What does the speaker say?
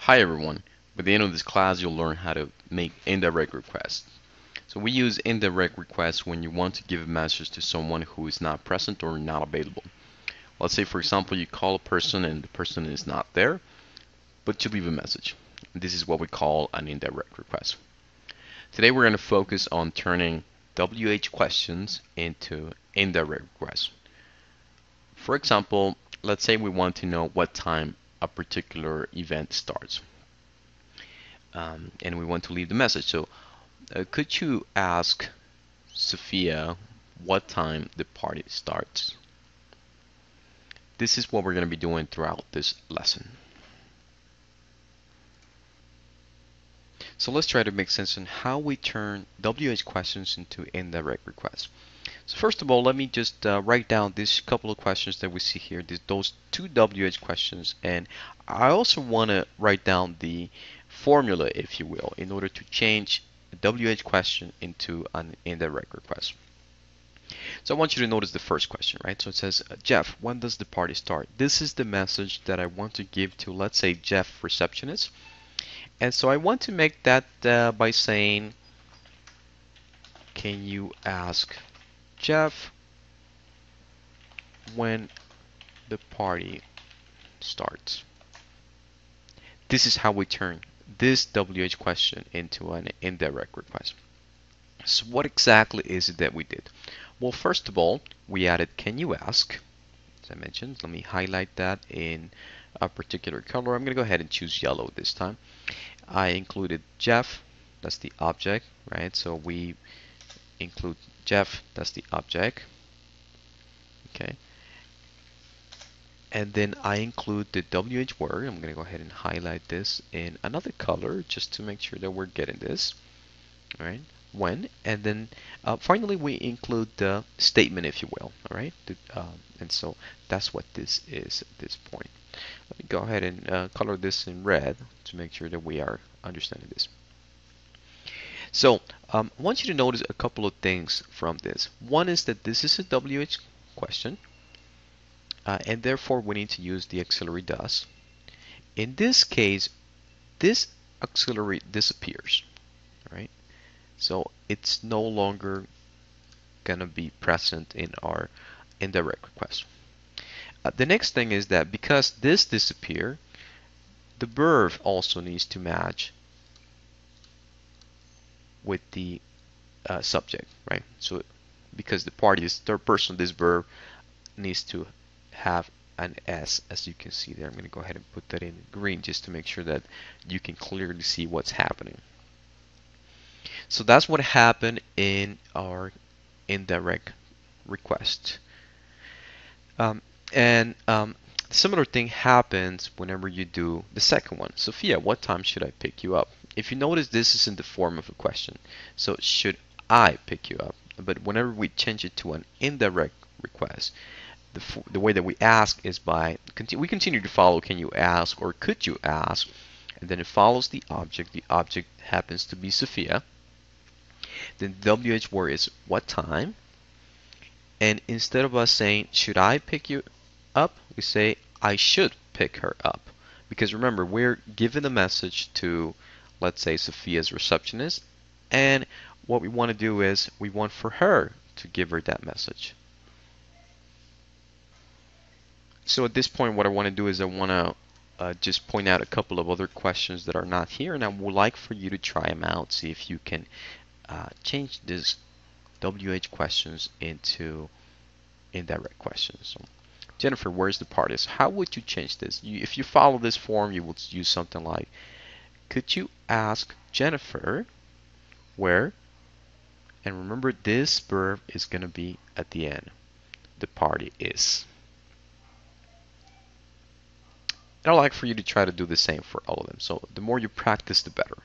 Hi everyone. By the end of this class, you'll learn how to make indirect requests. So we use indirect requests when you want to give a message to someone who is not present or not available. Let's say, for example, you call a person and the person is not there, but you leave a message. This is what we call an indirect request. Today we're going to focus on turning WH questions into indirect requests. For example, let's say we want to know what time a particular event starts. And we want to leave the message. So could you ask Sophia what time the party starts? This is what we're going to be doing throughout this lesson. So let's try to make sense on how we turn WH questions into indirect requests. So first of all, let me just write down these couple of questions that we see here, those two WH questions, and I also want to write down the formula, if you will, in order to change a WH question into an indirect request. So I want you to notice the first question, right? So it says, Jeff, when does the party start? This is the message that I want to give to, let's say, Jeff, receptionist. And so I want to make that by saying, can you ask Jeff when the party starts? This is how we turn this WH question into an indirect request. So what exactly is it that we did? Well, first of all, we added can you ask, as I mentioned. Let me highlight that in a particular color. I'm going to go ahead and choose yellow this time. I included Jeff, that's the object, right? So we include Jeff, that's the object. Okay. And then I include the WH word. I'm going to go ahead and highlight this in another color just to make sure that we're getting this. All right. When, and then finally we include the statement, if you will. All right. And so that's what this is at this point. Let me go ahead and color this in red to make sure that we are understanding this. So I want you to notice a couple of things from this. One is that this is a WH question, and therefore we need to use the auxiliary does. In this case, this auxiliary disappears, right? So it's no longer going to be present in our indirect request. The next thing is that because this disappears, the verb also needs to match with the subject, right? So because the party is third person, this verb needs to have an S, as you can see there. I'm going to go ahead and put that in green just to make sure that you can clearly see what's happening. So that's what happened in our indirect request. And similar thing happens whenever you do the second one. Sophia, what time should I pick you up? If you notice, this is in the form of a question. So should I pick you up? But whenever we change it to an indirect request, the way that we ask is by, we continue to follow can you ask or could you ask, and then it follows the object. The object happens to be Sophia. Then the WH word is what time, and instead of us saying should I pick you up, we say I should pick her up, because remember, we're giving a message to, let's say, Sophia's receptionist, and what we want to do is we want for her to give her that message. So at this point, what I want to do is I want to just point out a couple of other questions that are not here, and I would like for you to try them out, see if you can change these WH questions into indirect questions. So, Jennifer, where's the party? So how would you change this? If you follow this form, you would use something like, could you ask Jennifer where? And remember, this verb is going to be at the end. The party is. And I'd like for you to try to do the same for all of them. So the more you practice, the better.